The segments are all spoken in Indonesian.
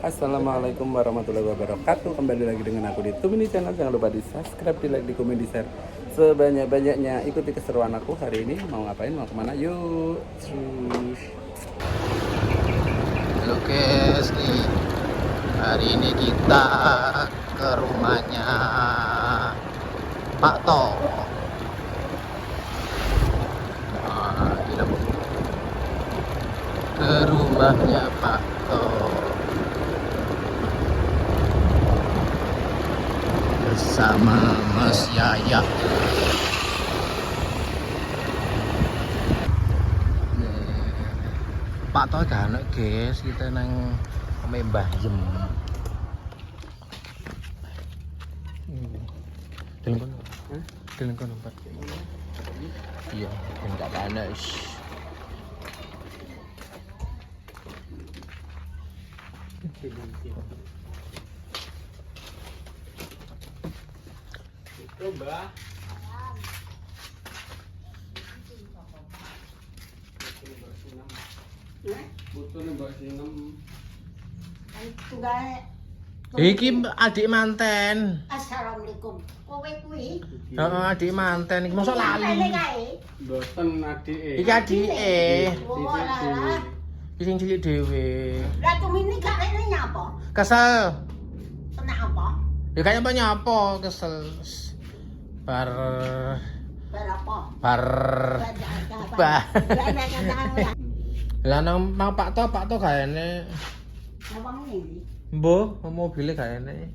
Assalamualaikum warahmatullahi wabarakatuh. Kembali lagi dengan aku di Tumini Channel. Jangan lupa di subscribe, di like, di komen, di share sebanyak-banyaknya. Ikuti keseruan aku hari ini. Mau ngapain, mau kemana, yuk. Halo guys, nih hari ini kita ke rumahnya Pak To. Gila, ke rumahnya Pak To bersama Mas Yaya. Pak To anak guys, kita nang Mbah Yem. Telepon. Telepon Pak. Iya, enggak panas. Mbak. Butuh mbak sinem. Iki adik manten. Assalamualaikum. Kowe kuwi? Heeh, adik manten iki mosok lali. Mboten adike. Iki adike. Oh, lah. Iki sing cilik dhewe. Lah Tumini gak rene nyapa? Kesel. Kenapa? Ya kayak apa nyapa kesel. Bar Berapa? bar bah. Lah nang Pak To gak enek. Nawang ini. Mbah, mobilnya gak enek.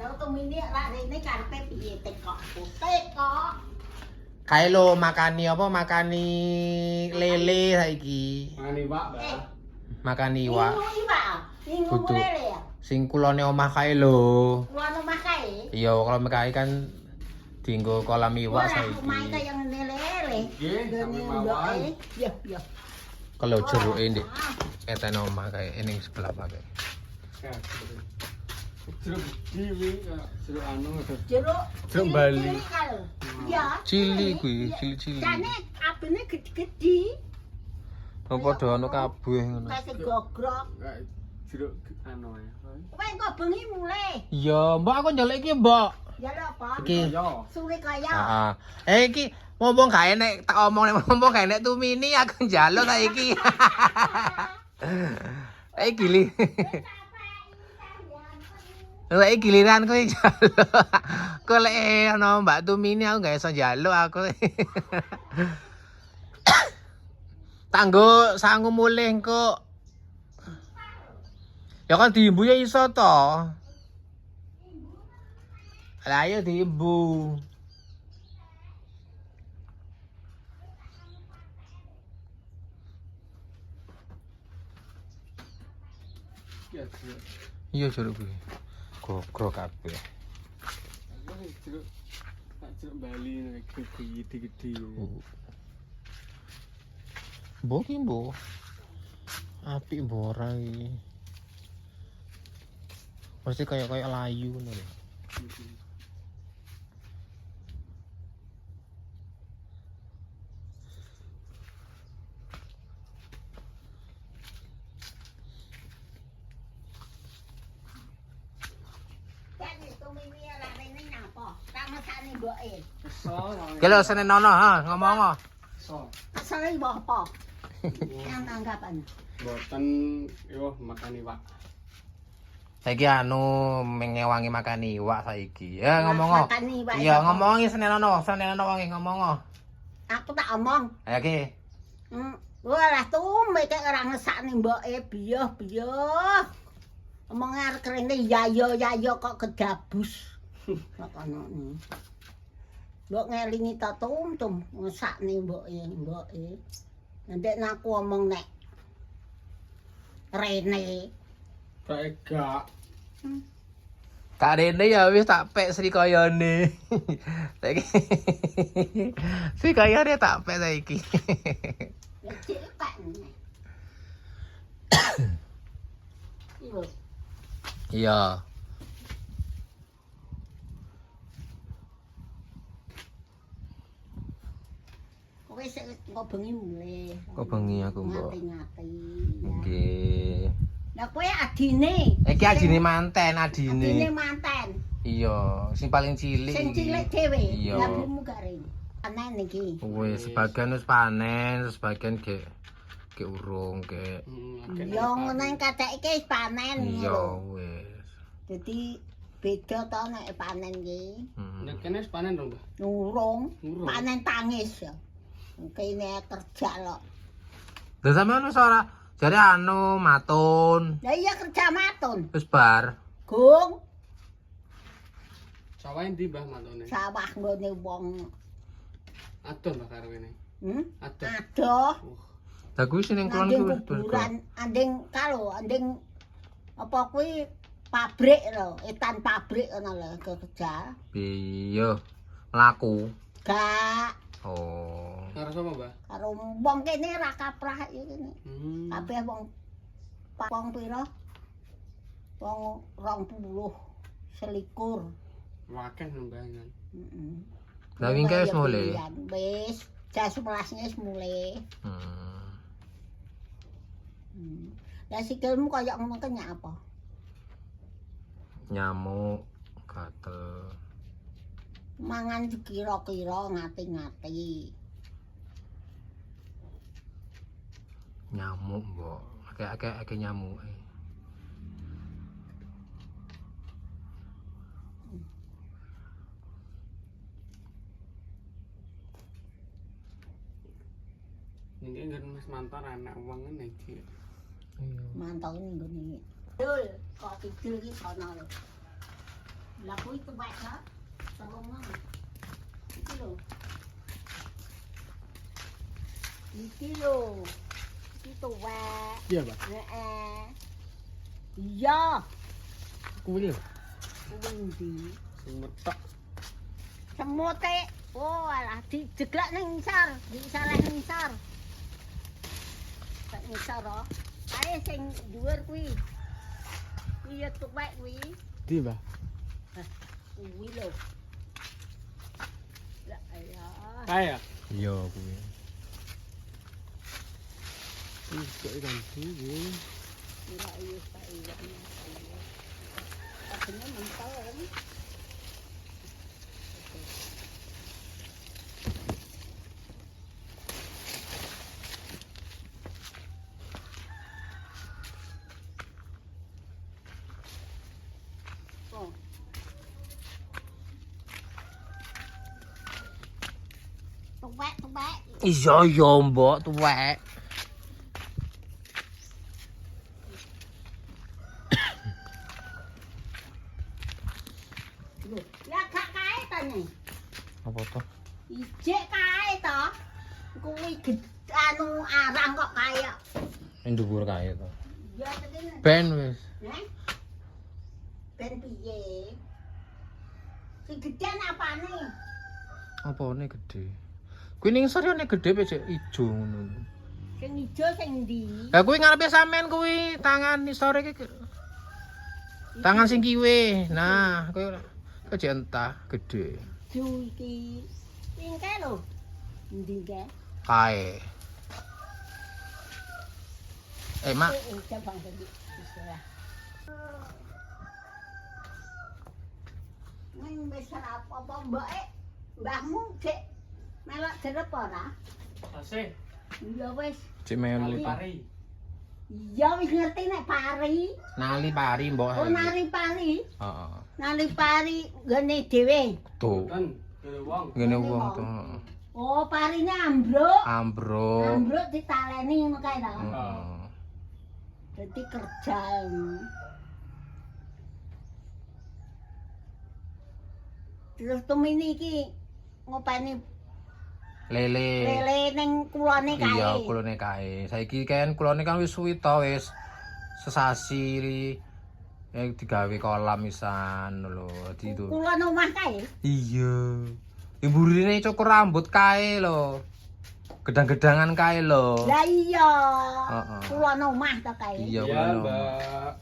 Lah Tumini lah rene karepe piye tekok? Tekok. Kae lo makani apa? Makani lele saiki. Mani Pak, Mbak. Makani iwak. Ini Pak. Ini Kudu. lele ya. Sing kulone omah kae lho. Kulo omah kae. Iya, kalau kae kan dienggo kolam iwak saiki. Rumah yang lele. Nggih, sami mawon. Ya, ya. Kalau jeruke ndek eten omah kae ning sebelah pakai. Jeruk diwi, jeruk anu. Jeruk. Jeruk Bali. Ya. Cili kuwi, cili-cili. Jane apene gede-gede. Apa padha ono kabeh ngono. Kasih gogrok. Jeruk anu ya. Kowe engko bengi mulai. Iya, Mbak aku njaluk iki, Mbak. Ya lho apa? Iki. Sule kaya. Heeh. Iki ngomong gak enek, tak omong nek ngomong gak enek Tumini aku njaluk saiki. Gili. Lek giliran kowe njaluk. Kok lek ono Mbak Tumini aku gak iso njaluk aku. Tanggo sangu mulih engko. Ya kan diimbu ya iso to. Lah ayo diimbu. Iya jeruk kuwi. Gogrok kabeh. Jeruk Bali gede-gede. Mbok ki mbok. Apik mbok ora iki. Mesti kayak layu ngono lho. Kalau Senin nono ha ngomong. Asale mbok apa? Yang tanggapan. Boten yo makan iwak. Saiki anu mengewangi makan iwak saiki. Ya ngomong. Makan iwak. Iya ngomong Senin nono wangi ngomong. Aku tak omong. Ayo ki. Walah tume kek ora ngesakne mboke biyoh. Omong arek rene yayo kok kedabus. Kok ono ni. Mbok ngelingi ta tum ngesakne mboke. Ndek aku omong nek rene. Gak. Kak Rene ya wis tak pek Srikayane. Saiki. Srikayane tak pek saiki. Iya. Kowe sik kok bengi mulih. Kok bengi aku, Mbok? Ngati-ngati. Nggih. Lah kowe adine. Iki adine manten, Adine adine. manten. Iya, sing paling cilik. Sing iki. cilik dhewe. Iya. Lah blimu gare. Panen iki. Wis sebagian wis panen, sebagian ge urung ge. Ya ngono kathek iki wis panen. Iya wis. Dadi beda to nek panen iki. Nek kene wis panen dong, Mbah. Urung. Urung. Panen tangis ya. Kene kerja lho. Lah sampean wis ora jare anu matun. Lah iya kerja matun. Wis bar. Gung Sawah endi, Mbah, matone? sawah nggone wong. Adoh, Mbah, karo kene. Adoh. Adoh. Lah kuwi sing ning kulon Anding kuwi wis kuburan, anding kalo, anding apa kuwi pabrik lho, etan pabrik ngono lho kerja. Iya. Laku. Gak Oh. Karo sapa, Mbah? karo wong kene ra kaprah iki kene. Hmm. Kabeh wong pira? Wong 20 selikur. Wakeh lho, Mbah. Heeh. Lah wingke wis mulai. Wis, jam 11 wis mulai. Lah sikilmu kaya ngono kenyak apa? Nyamuk, gatel. Mangan dikira-kira ngati-ngati. Nyamuk, Mbok. Akeh nyamuke. Niki nggon Mas Mantor anak wong ngene iki. Mantau ning ngene. Dul, kok kidul iki sono lho. Lah kuwi tuwek ha? Sarungan. Iki lho. Iki lho. Iki tuwek. Iya, Mbah. Heeh. Iya, Kuwi lho. kuwi ndi? Sing metok. Semote. Oh, alah dijeglak ning ngisor, disaleh ning ngisor. Tak ngisor oh. Ae sing dhuwur kuwi. Kuwi ya tuwek kuwi. Ndi, Mbah? Kuwi lho. Lah ayo. Kaya. Iya kuwi. Iki kan iki. Ora iya tak iya. Akhirnya mental kan. Oh. Tuwek. Iya ya, Mbok, tuwek. Lho, ya gak kae ta nih. Apa to? Ijek kae to. Kuwi anu arang kok kaya. Ning dhuwur kae to. Ya tegene. Ben wis. Heh. Ben piye? Sing gedhen apane? Apane gedhe? Kuwi ning sor yo nek gedhe becek ijo ngono. Sing ijo sing ndi? Lah kuwi ngarepe sampean kuwi tangan isore iki. Tangan sing kiwe. Nah, kuwi kecek entah gedhe. Ju iki. Singke lho. Ndi ke? Kae. Mak, Coba tadi. Bismillah. Ning wis apa mbake? Mbahmu cek melok jerep ora? Ase. Ya wis. cek melu. Pari. Ya wis ngerti nek pari. Nali pari, Mbok. Oh nari pari. Heeh. Nari pari gene dhewe. Tuh. Kan kene wong. Ngene wong to. Oh parine ambruk. Ambruk. Ambruk ditaleni ngono kae ta. Heeh. Dadi kerja. Terus temini iki ngopeni Lele. lele ning kulone kae. Iya, kulone kae. Saiki kan kulone kan wis suwi to wis sesasi digawe kolam pisan lho. Dadi itu. Kulon omah kae. Iya. Imburine cukur rambut kae lho. Gedang-gedangan kae lho. Lah iya. Heeh. Kulon omah ta kae. Iya, Ya, kulone. Mbak.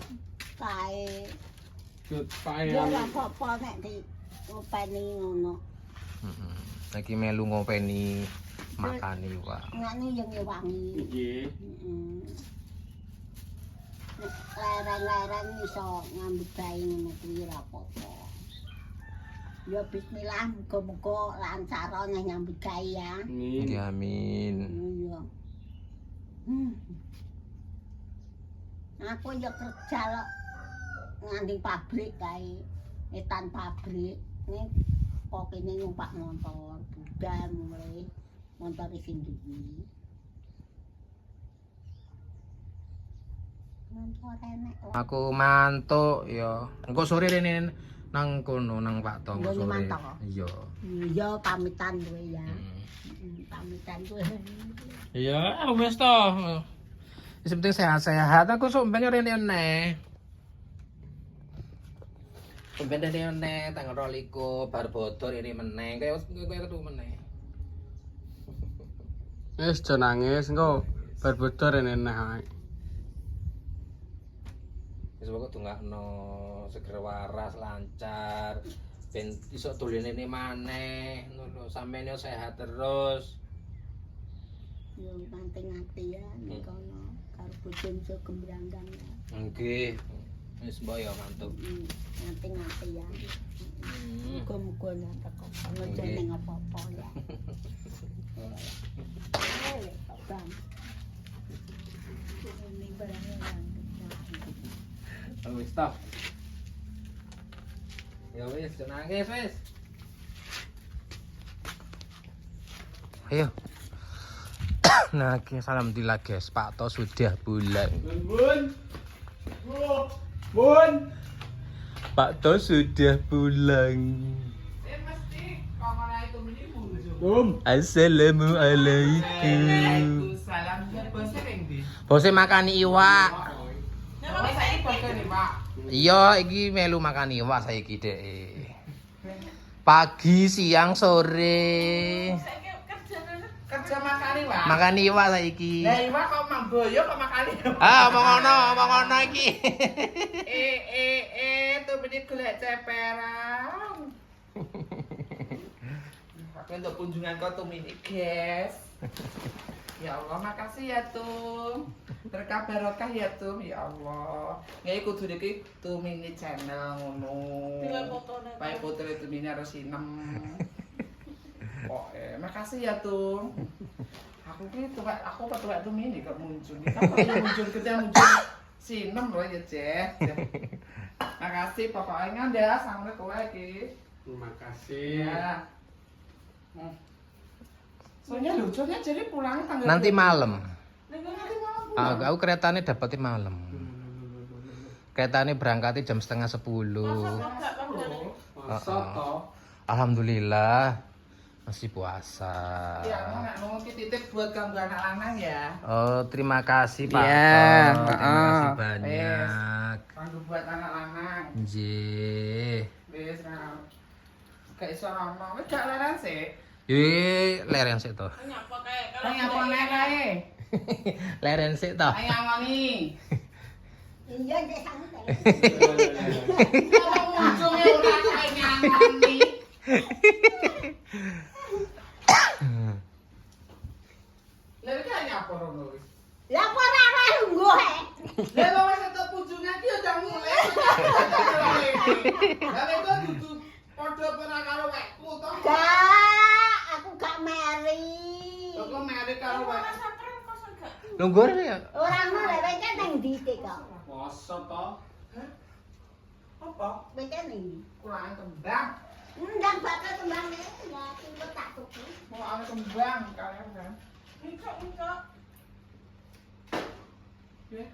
Kae. Cut Ya pae. ora apa-apa nek di ngopeni ngono. Heeh. Saiki melu ngopeni makani wae. Ngene yang wangi. Nggih. Heeh. lereng-lereng iso ngambut gawe ngono kuwi ora apa-apa. Ya bismillah muga-muga lancar ana nyambut gawe ya. Nggih, amin. Iya. Aku ya kerja lho nganti pabrik kae. Etan pabrik. Ning kok kene numpak motor, budal mulai motor sing duwe. Motor enek. Aku mantuk ya. Engko sore rene nang kono nang Pak Tong Nggone sore. mantuk? Iya. Iya pamitan kowe ya. Pamitan kowe. Iya, wis to. Wis penting sehat-sehat. Aku sok ben rene-rene. Sampai rene tanggal 22 bar bodor ini meneng. Kaya ketemu meneng. Wis aja nangis engko bar bodor enak ae. Wis pokoke dongakno seger waras lancar. Ben iso dolene maneh. Ngono sampeyan yo sehat terus. Yo penting ati ya kono karo bojomu iso gembranggang ya. Nggih. Wis mbok yo mantuk. Ngati-ngati ya. Muga-muga nanti kok ngejo ning apa-apa ya. Bang. Ini barangnya Wis to. Ya wis, nangis wis. Ayo. Nah, alhamdulillah guys, Pak To sudah pulang. Bun. Pak To sudah pulang. Assalamualaikum. Bose makani iwak. Iya, iki melu makani iwak saiki Dek. Pagi, siang, sore. Kerja makan iwak. Makan iwak saiki. Lah iwak kok mamboyo kok makan iwak. Ah, omong ngono iki. Tuh benih golek ceperan. Aku untuk kunjungan kau tuh mini guys. Ya Allah, makasih ya tuh. Berkah barokah ya tuh, ya Allah. Nggak kudu iki tuh mini channel ngono. Tinggal fotone. Bae foto itu mini harus sinem. Oh, makasih ya tuh. Aku tuh mini kok muncul. Kalau muncul kita muncul sinem loh ya Ceh. Makasih pokoknya dah sampai kowe iki. Terima kasih. Ya. Soalnya lucunya jadi pulang tanggal Nanti malam. Nanti malam. Aku keretanya dapetin malam. Keretanya berangkatnya jam 9:30. Masa toh? Alhamdulillah masih puasa. Ya, mau titip buat kamu anak lanang ya. Oh, terima kasih Pak Iya, To. Terima kasih banyak. Kamu buat anak lanang. Nggih. Wis nah. Kayak iso ngomong, wis gak leren sih. Leren sik to. Nyapa kae? Leren sik to. Ayo ngoni. Iya Dek sanget. Kalau ujungnya udah kayak nyanyi nih. Lha iki nyapa rono wis. Lah kok ora lungguh he. Lha kok wis entuk ujungnya iki udah mulai. Lah itu dudu padha pernah karo wekku to. Gak, aku gak meri. Kok meri karo wekku. Lungguh ya. Ora ngono lek nang ndi kok. Masa toh? Apa? Wek ning. Kurang kembang. Ndang bakal kembang iki ya tinggal tak tuku. Mau ana kembang kalian kan. Enggak. Ya.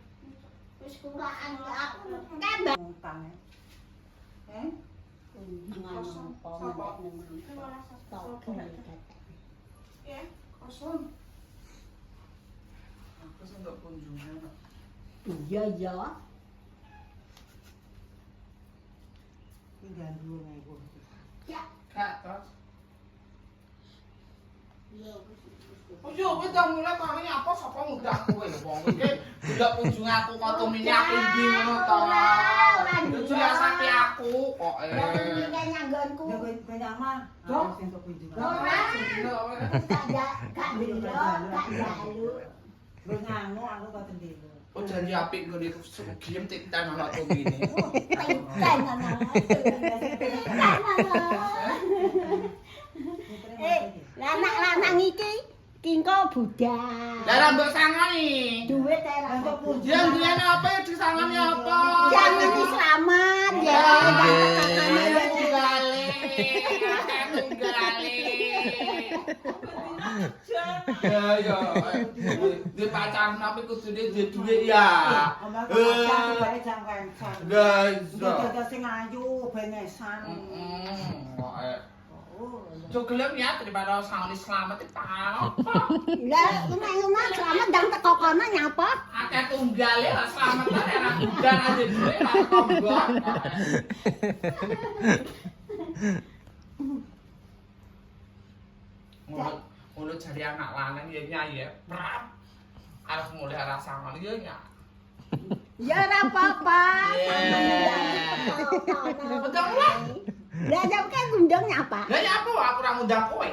Wis kuraan ya aku kembang. Utang. Kosong. Aku sendak kunjungan. Iya ya. Tinggal dulu nego. Ya. Kak, terus. Iya. Oh iya, wis udah mulai kami apa sapa ngundang kowe wong iki ndak kunjung aku kok tumine aku ndi ngono to. Jelasake aku kok. Nek nyanggonku. Banyak mah. Ora. Gak jalu. Lu nganu aku kok tendelo. Oh janji apik ngene sugiem titan ana tumine. Titan ana. Lanang iki kingko budal. Lah mbok sangoni. Duit era. Yang dia apa ya disangoni apa? Jangan selamat ya. Tunggale. Ya. Di pacaran tapi kudune di duit ya. Guys. Dadi sing ayu benesan. Cogelem ya daripada sangoni selamat itu apa? Lah, nek selamat ndang teko kono nyapa? Akeh tunggale lah selamat ae ora udan aja duwe lah tombok. Mulut jadi anak lanang ya nyayi prap. Arep mulai rasa ngono ya nyak. Ya ora apa-apa. Betul lah. Lah jam kan ngundang nyapa? Lah ya apa aku ora ngundang kowe.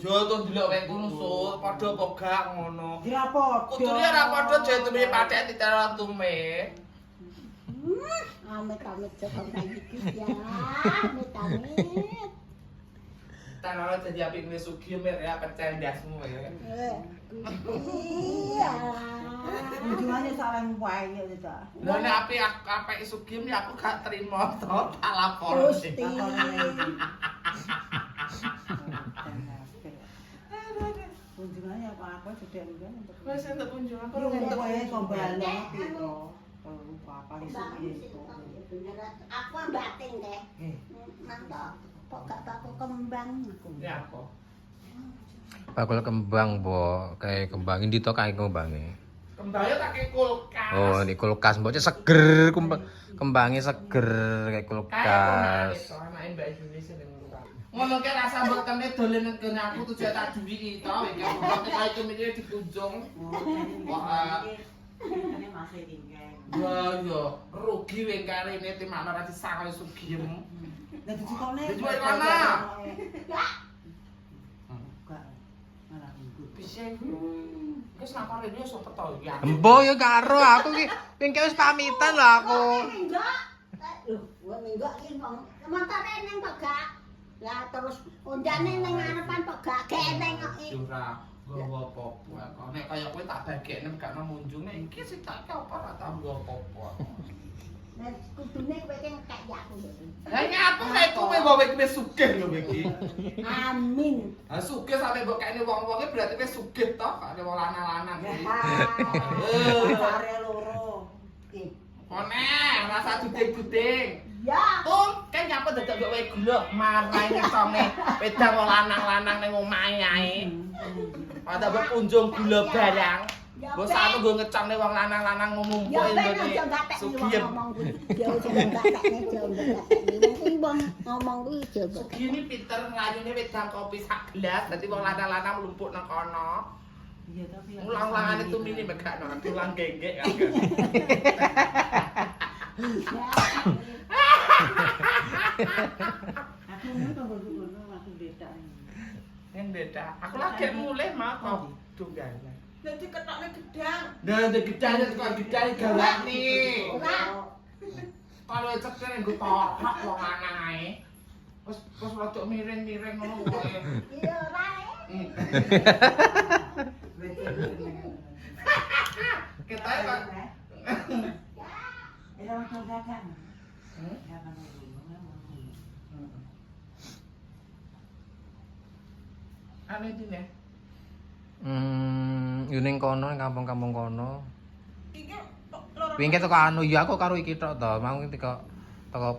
Yo to ndelok wae ngono so padha apa gak ngono. Ya apa? Kudune ora padha jentune pathek ditera tume. Amit-amit cokong iki ya. Amit-amit. Tanara dadi apik wis sugih mek ya percaya ndasmu ya. Iya. Ujungane sareng wae ya ta. Lah nek apik sugih aku gak trimo to tak lapor. Gusti. Kunjungannya apa-apa sudah enggak untuk. Wes entuk kunjungan Perlu perlu wae entuk. kembali piro. Perlu apa iso itu. Aku batin deh. Mantap. Kok gak baku kembang aku. Ya apa? Bakul kembang, Bo. Kayak kembang ini to kayak kembange. Kembangnya tak kayak kulkas. Oh, di kulkas mboknya seger kembangnya seger kayak Kayak kulkas. anake Mbak Indonesia ning kulkas. Ngono ke rasa mbokne dolen kene aku tujuh tak duwi to, iki mbok kayak kemene dikunjung. Wah, Ini masih tinggal. ya yo rugi wing karene timakno ra disangoni sugiem. Lah dicukone. Dijual mana? Enggak. Malah minggu. Bisa. Wis nang karene iso peto ya. Embo ya karo aku ki pengke wis pamitan lho aku. Enggak. Loh, enggak iki wong montore ning pegak. Lah terus ondane ning ngarepan pegak genteng kok iki. Ora gowo apa-apa. Nek kaya kowe tak bagekne gak nang munjung nek iki sik tak apa ora tambah apa-apa. Nek kudune kowe ki ngekek ya aku. Lah nyapa nek kowe gawe wis sugih lho iki. Amin. Ah sugih sampe mbok kene wong-wonge berarti wis sugih to, kene wong lanang-lanang kuwi. Sare loro. Kone rasa duding-duding. Ya. Tum, kan nyapa dadak mbok wae gula marai ngetone wedang wong lanang-lanang ning omahe ae. Ada mbok kunjung gula barang. Mbok satu nggo ngecone wong lanang-lanang ngumpul Ya ben ngene. aja gatek Sugih. ngomong kuwi. Ya aja gatekne jombe. Kuwi wong ngomong kuwi jombe. Sugih ini pinter nglayune wedang kopi sak gelas, dadi wong lanang-lanang mlumpuk nang kono. Iya tapi Ulang-ulangan itu mini megakno, ulang genggek kan. aku mau ngono aku beda. Yang beda. Aku lagi mulai mah kok tunggalan. Dadi ketokne gedang. Nah, ada gedane kok gedane gawani. Ora. Kalau cekel nggo torak wong lanang ae. Wis rada miring-miring ngono kowe. Iya ora. Kita kok Era untuk dagang. Hmm? Dagang dulu. Ane dine. Yuning kono ning kampung-kampung kono. Iki loro. Wingi teko anu ya aku karo iki tok to, mau teko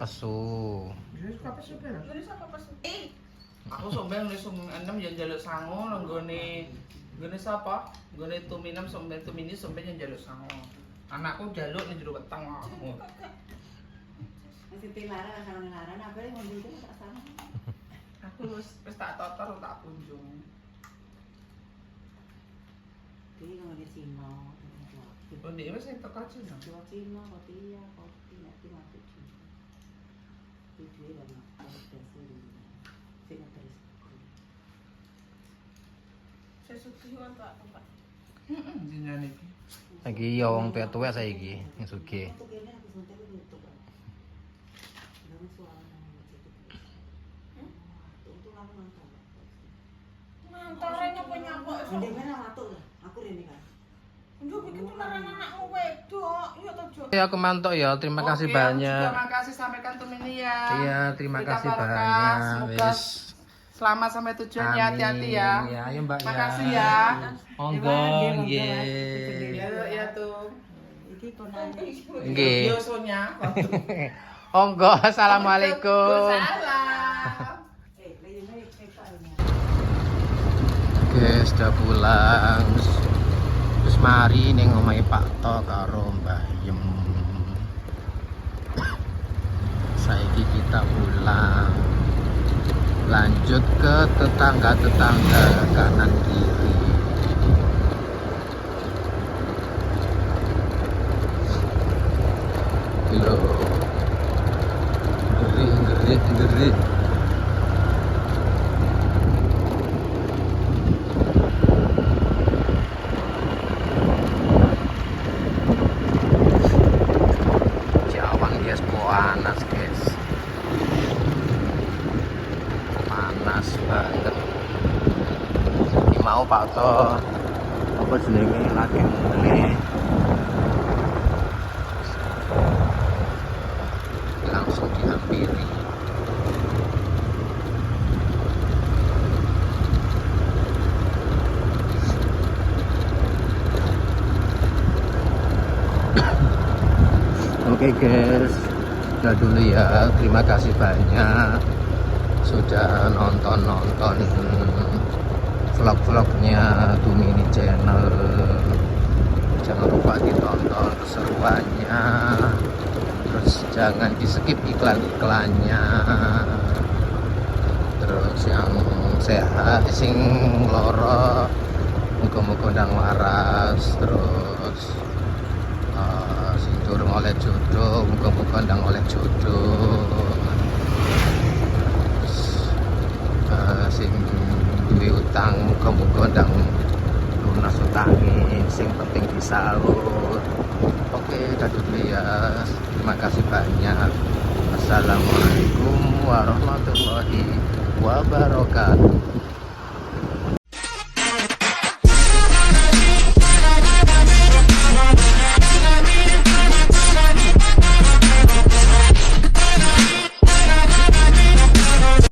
pesu. Wis apa sih ben? Terus apa pas? Aku sombeng nulis 6 yang jaluk sangu nggone sapa? Nggone Tuminem sombeng Tumini sombeng yang jaluk sangu. Anakku jaluk ning jero weteng kok. Siti Lara sama Lara apa yang ngomong itu tak sama. Aku wis tak totor tak kunjung. Jadi kalau di Cina, Oh, dia wis teko Cina. Jawa Cina, kopi ya, kopi nanti mati Cina. Itu dia dan harus dasar Cina terus. Saya suki wan tak tempat. Dinane iki. Lagi ya wong tuwa-tuwa saiki sing sugih. Untuk ini aku suntik itu tutup. Dalam suara untuk kamu nonton. Mantarenya penyapa Ndek mana watuk lah. Aku rene kan. Njuk iki tularan anakmu wedok, ya to, Jo. Ya aku mantuk ya, terima kasih Oke, banyak. Terima kasih sampaikan Tumini ya. Iya, terima Berkah kasih barokah, banyak. semoga Wis. Selamat sampai tujuan ya, hati-hati ya. Ya, ayo Mbak ya. Makasih ya. Monggo, Ya, nggih. ya tuh. Iki ponane. Nggih. Biosonya. Monggo, assalamualaikum. Salam. Rene kekalnya. Oke, sudah pulang. Terus mari ning omahe Pak To karo Mbah Yem. Saiki kita pulang. Lanjut ke tetangga-tetangga kanan kiri. Loh. Ngeri. Jawang yes panas guys, panas banget. Ini mau Pak To apa jenenge lagi mulai langsung dihampiri. Oke guys, udah dulu ya. Terima kasih banyak sudah nonton vlog-vlognya Tumini Channel. Jangan lupa ditonton keseruannya. Terus jangan di skip iklan-iklannya. Terus yang sehat, sing loro, muga-muga ndang waras. Terus sing durung oleh jodoh, muga-muga ndang oleh jodoh. Terus, sing duwe utang, muga-muga ndang lunas utange. Sing penting disaur. Oke, dadah dulu ya. Terima kasih banyak. Assalamualaikum warahmatullahi wabarakatuh.